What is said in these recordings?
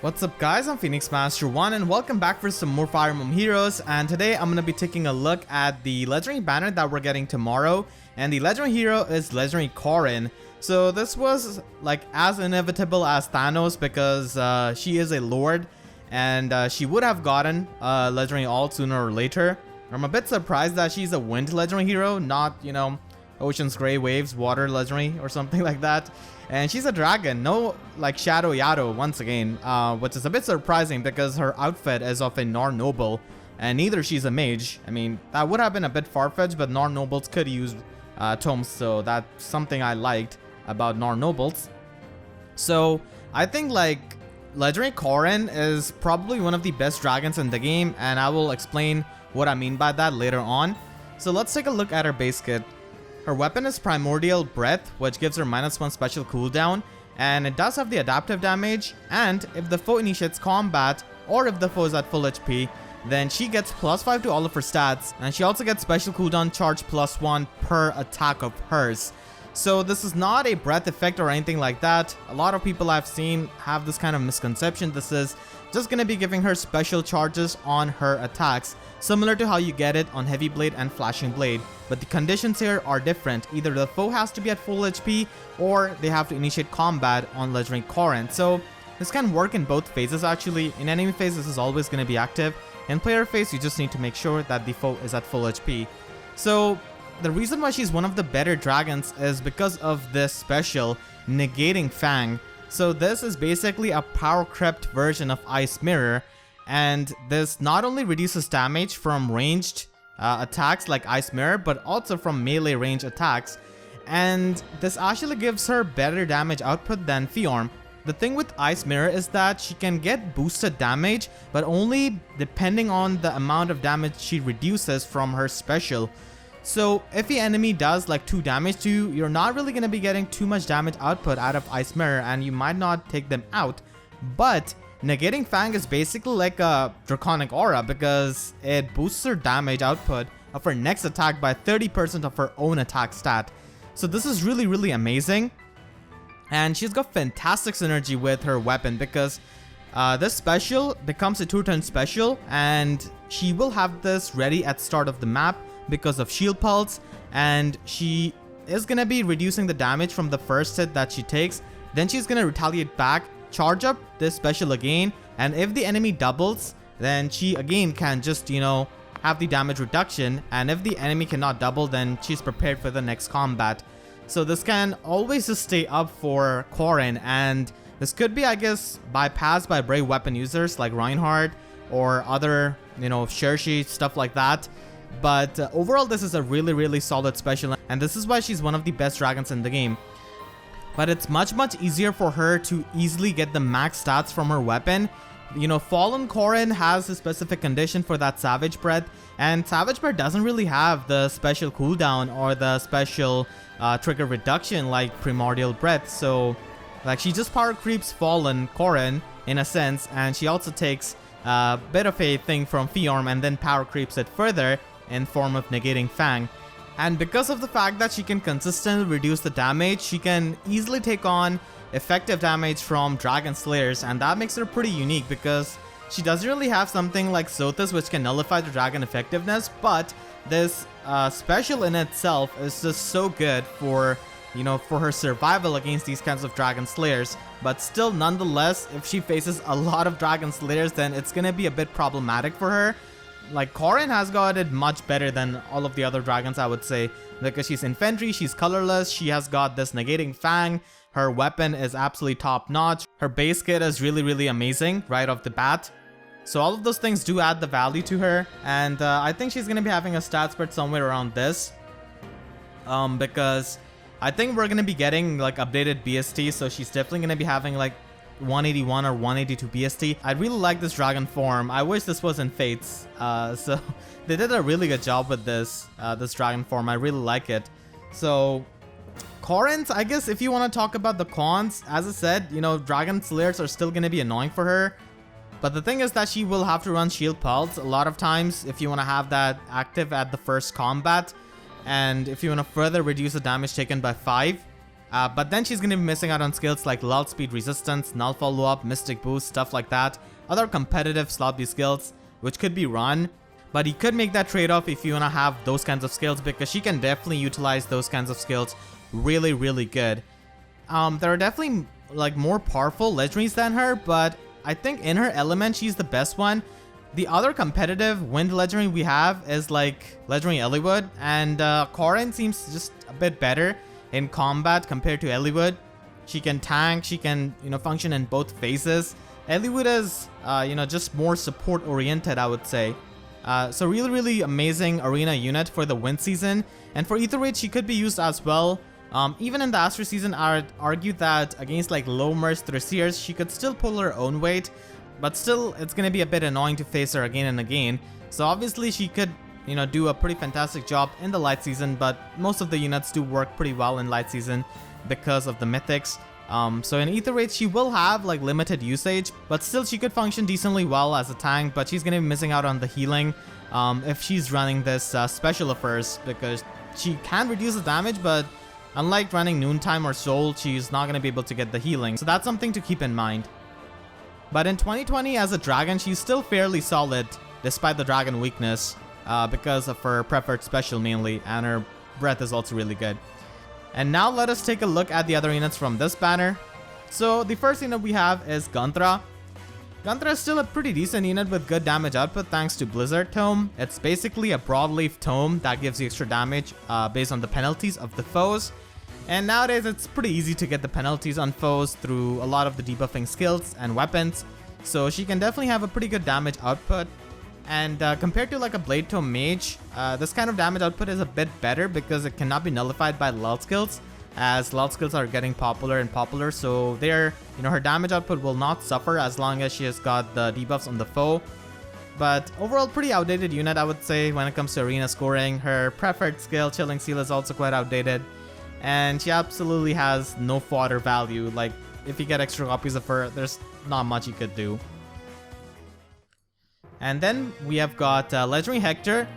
What's up guys, I'm Phoenix Master 1 and welcome back for some more Fire Emblem Heroes, and today I'm going to be taking a look at the Legendary Banner that we're getting tomorrow, and the Legendary Hero is Legendary Corrin. So this was like as inevitable as Thanos because she is a Lord and she would have gotten Legendary Alt sooner or later. I'm a bit surprised that she's a Wind Legendary Hero, not, you know, Ocean's Grey Waves, Water Legendary or something like that. And she's a dragon, no like Shadow Yado once again, which is a bit surprising because her outfit is of a Nor Noble, and neither she's a mage. I mean, that would have been a bit far-fetched, but Nor Nobles could use tomes, so that's something I liked about Nor Nobles. So I think like Legendary Corrin is probably one of the best dragons in the game, and I will explain what I mean by that later on. So let's take a look at her base kit. Her weapon is Primordial Breath, which gives her -1 special cooldown, and it does have the adaptive damage, and if the foe initiates combat, or if the foe is at full HP, then she gets +5 to all of her stats, and she also gets special cooldown charge +1 per attack of hers. So this is not a breath effect or anything like that. A lot of people I've seen have this kind of misconception. This is just going to be giving her special charges on her attacks, similar to how you get it on Heavy Blade and Flashing Blade. But the conditions here are different. Either the foe has to be at full HP or they have to initiate combat on Legendary Corrin. So this can work in both phases actually. In enemy phase this is always going to be active. In player phase you just need to make sure that the foe is at full HP. So the reason why she's one of the better dragons is because of this special, Negating Fang. So this is basically a power crept version of Ice Mirror, and this not only reduces damage from ranged attacks like Ice Mirror, but also from melee range attacks, and this actually gives her better damage output than Fiorm. The thing with Ice Mirror is that she can get boosted damage, but only depending on the amount of damage she reduces from her special. So if the enemy does like 2 damage to you, you're not really going to be getting too much damage output out of Ice Mirror, and you might not take them out. But Negating Fang is basically like a Draconic Aura because it boosts her damage output of her next attack by 30% of her own attack stat. So this is really amazing. And she's got fantastic synergy with her weapon because this special becomes a 2-turn special, and she will have this ready at start of the map because of Shield Pulse, and she is going to be reducing the damage from the first hit that she takes. Then she's going to retaliate back, charge up this special again, and if the enemy doubles, then she again can just, you know, have the damage reduction, and if the enemy cannot double, then she's prepared for the next combat. So this can always just stay up for Corrin, and this could be, I guess, bypassed by brave weapon users like Reinhardt or other, you know, Shershi, stuff like that. But overall this is a really solid special, and this is why she's one of the best dragons in the game. But it's much easier for her to easily get the max stats from her weapon. You know, Fallen Corrin has a specific condition for that Savage Breath, and Savage Breath doesn't really have the special cooldown or the special trigger reduction like Primordial Breath. So like she just power creeps Fallen Corrin in a sense, and she also takes a bit of a thing from Fiorm and then power creeps it further in form of Negating Fang. And because of the fact that she can consistently reduce the damage, she can easily take on effective damage from Dragon Slayers, and that makes her pretty unique because she doesn't really have something like Sothis which can nullify the dragon effectiveness, but this special in itself is just so good for, you know, for her survival against these kinds of Dragon Slayers. But still, nonetheless, if she faces a lot of Dragon Slayers, then it's gonna be a bit problematic for her. Like Corrin has got it much better than all of the other dragons, I would say, because she's infantry, she's colorless, she has got this Negating Fang, her weapon is absolutely top notch, her base kit is really amazing right off the bat. So all of those things do add the value to her, and I think she's going to be having a stat spread somewhere around this. Because I think we're going to be getting like updated BST, so she's definitely going to be having like 181 or 182 BST. I really like this dragon form. I wish this was in Fates. So they did a really good job with this dragon form. I really like it. So Corrin's, I guess if you want to talk about the cons, as I said, you know, Dragon Slayers are still going to be annoying for her. But the thing is that she will have to run Shield Pulse a lot of times if you want to have that active at the first combat. And if you want to further reduce the damage taken by 5, But then she's going to be missing out on skills like lull speed resistance, null follow-up, mystic boost, stuff like that. Other competitive sloppy skills which could be run. But you could make that trade-off if you want to have those kinds of skills, because she can definitely utilize those kinds of skills really, really good. There are definitely like more powerful legendaries than her, but I think in her element she's the best one. The other competitive wind legendary we have is like legendary Eliwood, and Corrin seems just a bit better in combat compared to Eliwood. She can tank, she can, you know, function in both phases. Eliwood is, you know, just more support oriented, I would say. So really, really amazing arena unit for the wind season. And for Ether Rate, she could be used as well. Even in the Astro season, I would argue that against like low merc Thrasiers, she could still pull her own weight. But still, it's going to be a bit annoying to face her again and again. So obviously she could, you know, do a pretty fantastic job in the light season, but most of the units do work pretty well in light season because of the mythics. So in Ether Rate, she will have like limited usage, but still she could function decently well as a tank, but she's going to be missing out on the healing if she's running this special of hers, because she can reduce the damage, but unlike running Noontime or Soul, she's not going to be able to get the healing. So that's something to keep in mind. But in 2020 as a dragon, she's still fairly solid despite the dragon weakness because of her preferred special mainly, and her breath is also really good. And now let us take a look at the other units from this banner. So the first unit we have is Gunnthra. Gunnthra is still a pretty decent unit with good damage output thanks to Blizzard Tome. It's basically a broadleaf tome that gives you extra damage based on the penalties of the foes. And nowadays it's pretty easy to get the penalties on foes through a lot of the debuffing skills and weapons. So she can definitely have a pretty good damage output. And compared to like a Blade Tome Mage, this kind of damage output is a bit better because it cannot be nullified by lull skills, as lull skills are getting popular and popular. So there, you know, her damage output will not suffer as long as she has got the debuffs on the foe. But overall, pretty outdated unit, I would say, when it comes to arena scoring. Her preferred skill, Chilling Seal, is also quite outdated. And she absolutely has no fodder value. Like, if you get extra copies of her, there's not much you could do. And then we have got Legendary Hector.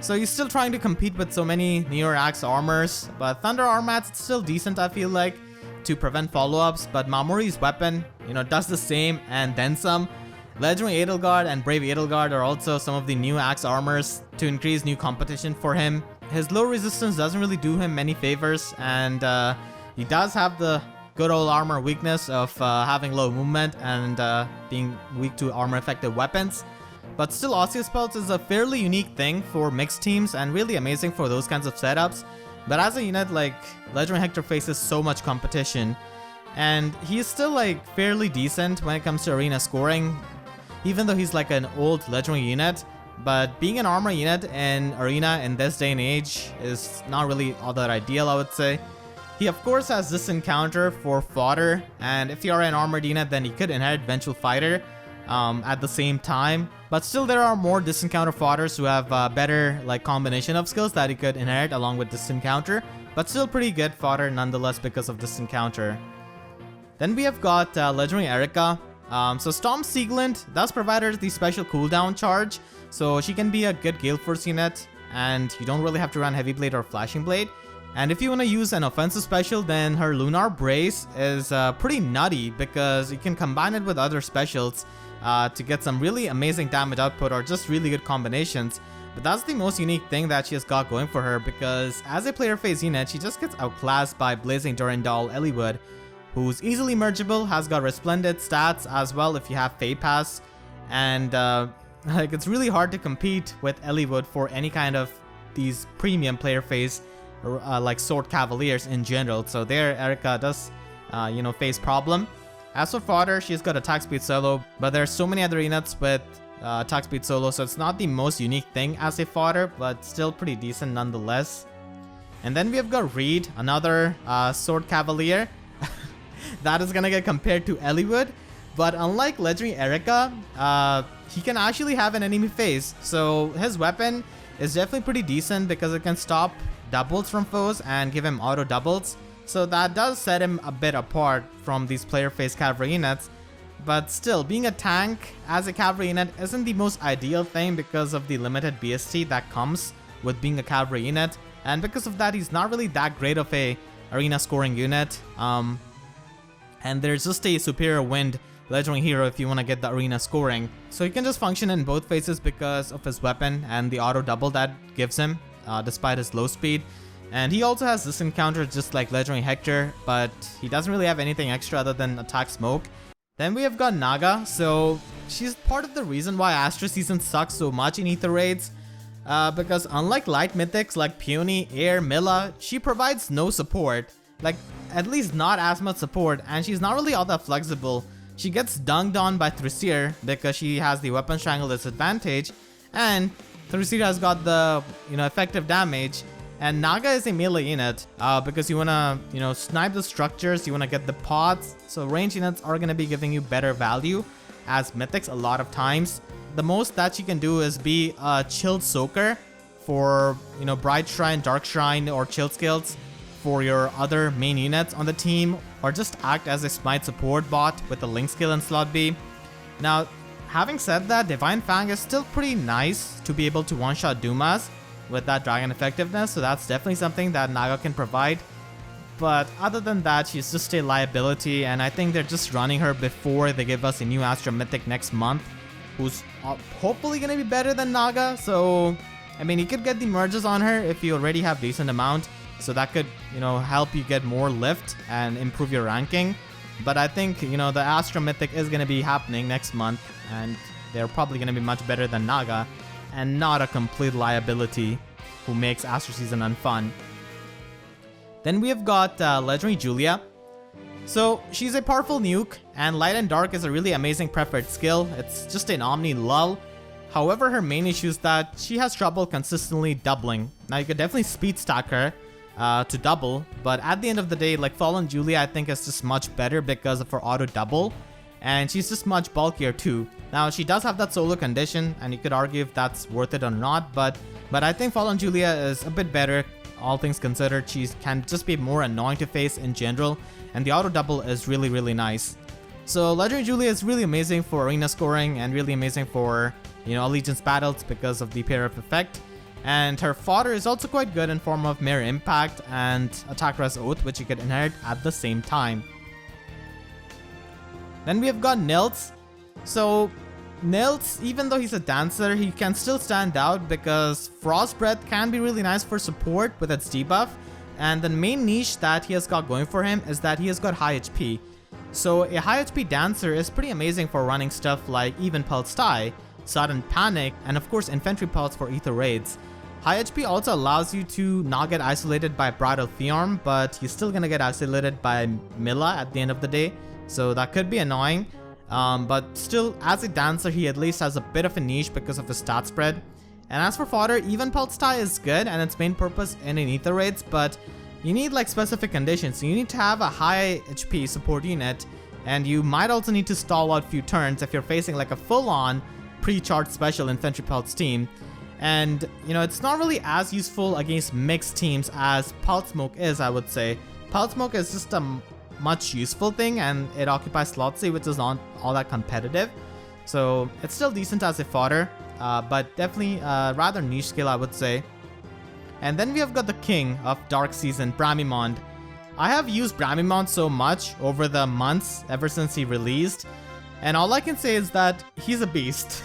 So he's still trying to compete with so many Near Axe armors, but Thunder Armat's still decent, I feel like, to prevent follow-ups. But Mamori's weapon, you know, does the same and then some. Legendary Edelgard and Brave Edelgard are also some of the new Axe armors to increase new competition for him. His low resistance doesn't really do him many favors, and he does have the good old armor weakness of having low movement and being weak to armor effective weapons. But still, Osteospelts is a fairly unique thing for mixed teams and really amazing for those kinds of setups. But as a unit, like, Legendary Hector faces so much competition, and he's still like fairly decent when it comes to arena scoring, even though he's like an old legendary unit. But being an armor unit in arena in this day and age is not really all that ideal, I would say. He of course has this encounter for fodder, and if you are an armored unit, then you could inherit Vengeful Fighter at the same time. But still, there are more disencounter fodders who have better like combination of skills that you could inherit along with this encounter. But still pretty good fodder nonetheless because of this encounter. Then we have got Legendary Eirika. So Storm Sieglint does provide her the special cooldown charge, so she can be a good Gale Force unit, and you don't really have to run Heavy Blade or Flashing Blade. And if you want to use an offensive special, then her Lunar Brace is pretty nutty because you can combine it with other specials to get some really amazing damage output or just really good combinations. But that's the most unique thing that she has got going for her, because as a player phase unit, she just gets outclassed by Blazing Durandal Eliwood, who's easily mergeable, has got Resplendent stats as well if you have Fey Pass, and like it's really hard to compete with Eliwood for any kind of these premium player phase like Sword Cavaliers in general. So there Eirika does you know, face problem. As for fodder, she's got attack speed solo, but there's so many other units with attack speed solo, so it's not the most unique thing as a fodder, but still pretty decent nonetheless. And then we have got Hrid, another Sword Cavalier that is gonna get compared to Eliwood. But unlike Legendary Eirika, he can actually have an enemy phase, so his weapon is definitely pretty decent because it can stop doubles from foes and give him auto doubles. So that does set him a bit apart from these player phase cavalry units. But still, being a tank as a cavalry unit isn't the most ideal thing because of the limited BST that comes with being a cavalry unit. And because of that, he's not really that great of a arena scoring unit. And there's just a superior wind legendary hero if you want to get the arena scoring. So he can just function in both phases because of his weapon and the auto double that gives him, despite his low speed. And he also has this encounter just like legendary Hector, but he doesn't really have anything extra other than attack smoke. Then we have got Naga. So she's part of the reason why Astra Season sucks so much in Ether raids. Because unlike light mythics like Peony, Air, Mila, she provides no support. Like, at least not as much support, and she's not really all that flexible. She gets dunked on by Thrusier because she has the weapon strangle disadvantage, and Thrusier has got the, effective damage. And Naga is a melee unit because you wanna, snipe the structures, you wanna get the pods. So range units are gonna be giving you better value as mythics a lot of times. The most that she can do is be a chilled soaker for, Bright Shrine, Dark Shrine, or chill skills for your other main units on the team, or just act as a smite support bot with the link skill in slot B. Now, having said that, Divine Fang is still pretty nice to be able to one-shot Dumas with that dragon effectiveness, so that's definitely something that Naga can provide. But other than that, she's just a liability, and I think they're just running her before they give us a new Astra Mythic next month, who's hopefully going to be better than Naga. So, I mean, you could get the merges on her if you already have decent amount. So that could, help you get more lift and improve your ranking. But I think, the Astra Mythic is going to be happening next month, and they're probably going to be much better than Naga, and not a complete liability who makes Astra Season unfun. Then we have got Legendary Julia. So she's a powerful nuke, and Light and Dark is a really amazing preferred skill. It's just an Omni lull. However, her main issue is that she has trouble consistently doubling. Now you could definitely speed stack her to double, but at the end of the day, like Fallen Julia, I think is just much better because of her auto double, and she's just much bulkier too. Now she does have that solo condition, and you could argue if that's worth it or not, but I think Fallen Julia is a bit better, all things considered. She can just be more annoying to face in general, and the auto double is really, really nice. So Legendary Julia is really amazing for arena scoring and really amazing for, allegiance battles because of the pair up effect. And her fodder is also quite good in form of Mirror Impact and Attack Res Oath, which you could inherit at the same time. Then we have got Nils. So Nils, even though he's a dancer, he can still stand out because Frost Breath can be really nice for support with its debuff. And the main niche that he has got going for him is that he has got high HP. So a high HP dancer is pretty amazing for running stuff like Even Pulse Die, Sudden Panic, and of course Infantry Pulse for Ether raids. High HP also allows you to not get isolated by Bridal Fiorm, but you're still gonna get isolated by Mila at the end of the day, so that could be annoying. But still, as a dancer, he at least has a bit of a niche because of his stat spread. And as for fodder, Even Pulse Die is good and its main purpose in Ether raids, but you need like specific conditions. You need to have a high HP support unit, and you might also need to stall out few turns if you're facing like a full-on pre-charged special Infantry Pulse team. And, it's not really as useful against mixed teams as Pulse Smoke is, I would say. Pulse Smoke is just a much useful thing, and it occupies slot C, which is not all that competitive. So it's still decent as a fodder, but definitely rather niche skill, I would say. And then we have got the king of Dark Season, Bramimond. I have used Bramimond so much over the months ever since he released, and all I can say is that he's a beast.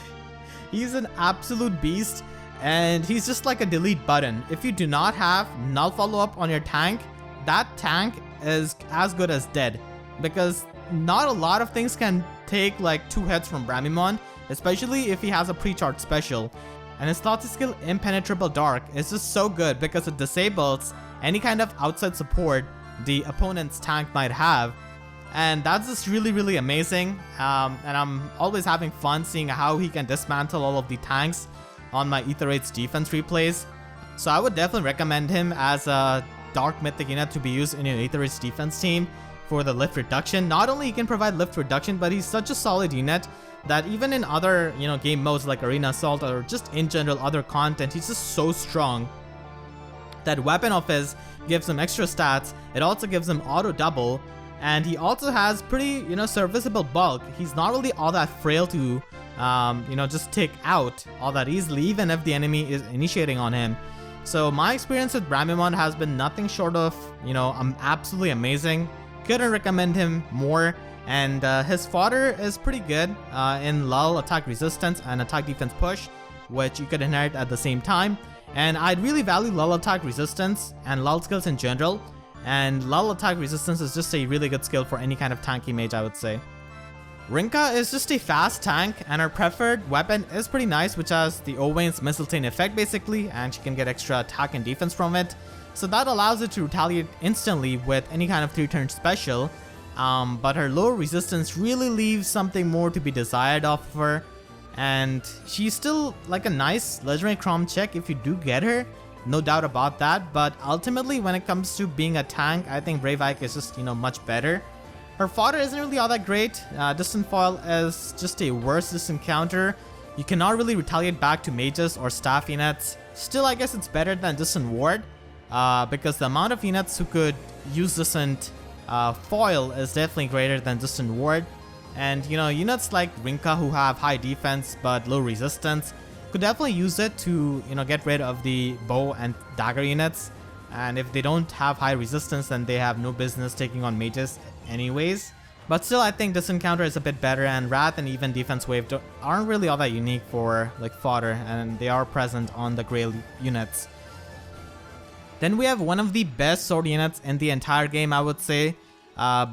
He's an absolute beast. And he's just like a delete button. If you do not have null follow-up on your tank, that tank is as good as dead. Because not a lot of things can take like 2 hits from Bramimond, especially if he has a pre-charged special. And his slot skill Impenetrable Dark is just so good because it disables any kind of outside support the opponent's tank might have. And that's just really, really amazing. And I'm always having fun seeing how he can dismantle all of the tanks on my Ether raids defense replays. So I would definitely recommend him as a dark mythic unit to be used in your Ether raids defense team for the lift reduction. Not only he can provide lift reduction, but he's such a solid unit that even in other, game modes like Arena Assault or just in general other content, he's just so strong. That weapon of his gives him extra stats. It also gives him auto double, and he also has pretty, serviceable bulk. He's not really all that frail to just take out all that easily, even if the enemy is initiating on him. So my experience with Bramimond has been nothing short of, absolutely amazing. Couldn't recommend him more. And his fodder is pretty good in lull, attack resistance, and attack defense push, which you could inherit at the same time. And I'd really value lull attack resistance and lull skills in general. And lull attack resistance is just a really good skill for any kind of tanky mage, I would say. Rinkah is just a fast tank, and her preferred weapon is pretty nice, which has the Owain's Mistletoe effect basically, and she can get extra attack and defense from it. So that allows it to retaliate instantly with any kind of 3-turn special. But her low resistance really leaves something more to be desired of her. And she's still like a nice legendary Crom check if you do get her, no doubt about that. But ultimately, when it comes to being a tank, I think Brave Ike is just, much better. Her fodder isn't really all that great. Distant Foil is just a worse distant counter. You cannot really retaliate back to mages or staff units. Still, I guess it's better than Distant Ward, because the amount of units who could use Distant Foil is definitely greater than Distant Ward. And units like Rinkah who have high defense but low resistance could definitely use it to get rid of the bow and dagger units. And if they don't have high resistance, then they have no business taking on mages anyways. But still, I think Distant Counter is a bit better, and Wrath and even Defense Wave aren't really all that unique for like fodder, and they are present on the Grail units. Then we have one of the best sword units in the entire game, I would say,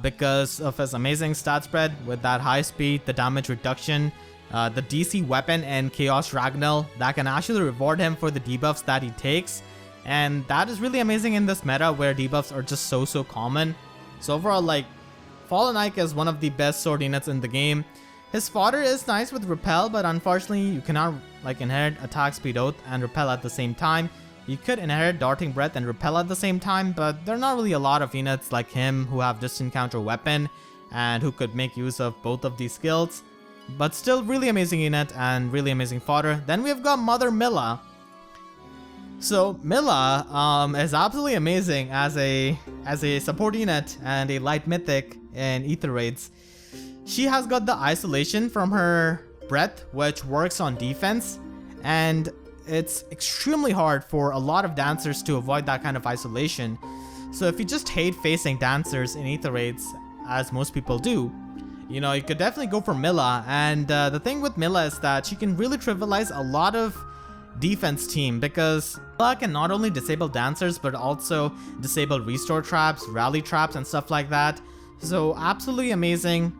because of his amazing stat spread with that high speed, the damage reduction, the DC weapon, and Chaos Ragnall that can actually reward him for the debuffs that he takes. And that is really amazing in this meta where debuffs are just so common. So overall, like, Fallen Ike is one of the best sword units in the game. His fodder is nice with Repel, but unfortunately you cannot like inherit Attack Speed Oath and Repel at the same time. You could inherit Darting Breath and Repel at the same time, but there are not really a lot of units like him who have Distant Counter Weapon and who could make use of both of these skills. But still, really amazing unit and really amazing fodder. Then we've got Mother Mila. So Mila is absolutely amazing as a support unit and a light mythic in Ether Raids. She has got the isolation from her breath, which works on defense, and it's extremely hard for a lot of dancers to avoid that kind of isolation. So if you just hate facing dancers in Ether Raids, as most people do, you could definitely go for Mila. And the thing with Mila is that she can really trivialize a lot of defense team, because Mila can not only disable dancers but also disable restore traps, rally traps, and stuff like that. So absolutely amazing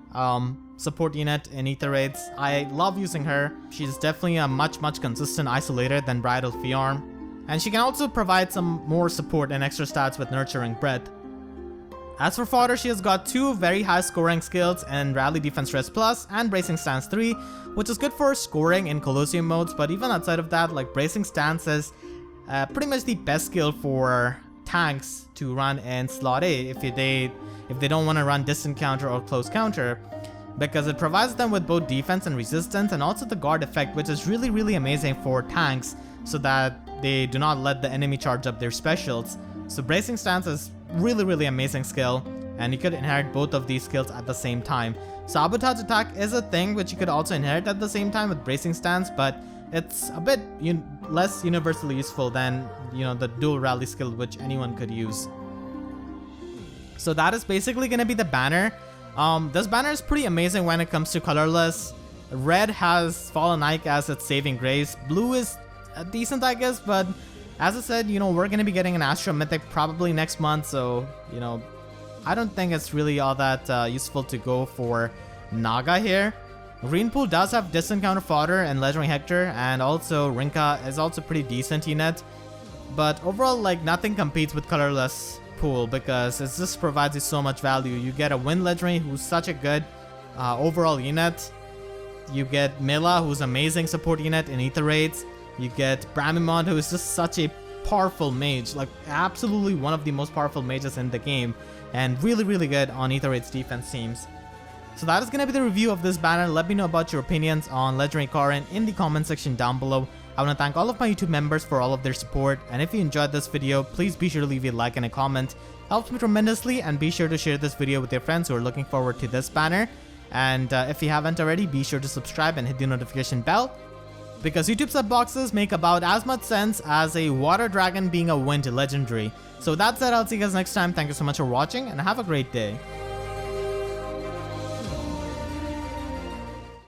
support unit in Ether Raids. I love using her. She's definitely a much consistent isolator than Bridal Fiarm, and she can also provide some more support and extra stats with Nurturing Breath. As for fodder, she has got 2 very high scoring skills in Rally Defense Rest Plus and Bracing Stance 3, which is good for scoring in Colosseum modes, but even outside of that, like Bracing Stance is pretty much the best skill for tanks to run in slot A if they don't want to run Distant Counter or Close Counter, because it provides them with both defense and resistance, and also the guard effect, which is really amazing for tanks so that they do not let the enemy charge up their specials. So Bracing Stance is really amazing skill, and you could inherit both of these skills at the same time. Sabotage Attack is a thing which you could also inherit at the same time with Bracing Stance, but it's a bit less universally useful than the dual rally skill which anyone could use. So that is basically going to be the banner. This banner is pretty amazing when it comes to colorless. Red has Fallen Ike as its saving grace. Blue is decent, I guess, but as I said, we're going to be getting an Astro Mythic probably next month, so, I don't think it's really all that useful to go for Naga here. Greenpool does have Distant Counter fodder and Legendary Hector, and also Rinkah is also pretty decent unit. But overall, like, nothing competes with colorless Pool, because it just provides you so much value. You get a Wind Legendary who's such a good overall unit. You get Mila, who's amazing support unit in Ether Raids. You get Bramimond, who is just such a powerful mage, like absolutely one of the most powerful mages in the game, and really good on Ether Raids defense teams. So that is going to be the review of this banner. Let me know about your opinions on Legendary Corrin in the comment section down below. I want to thank all of my YouTube members for all of their support, and if you enjoyed this video, please be sure to leave a like and a comment. Helps me tremendously, and be sure to share this video with your friends who are looking forward to this banner. And if you haven't already, be sure to subscribe and hit the notification bell. because YouTube sub boxes make about as much sense as a water dragon being a wind legendary. So that said, I'll see you guys next time. Thank you so much for watching and have a great day.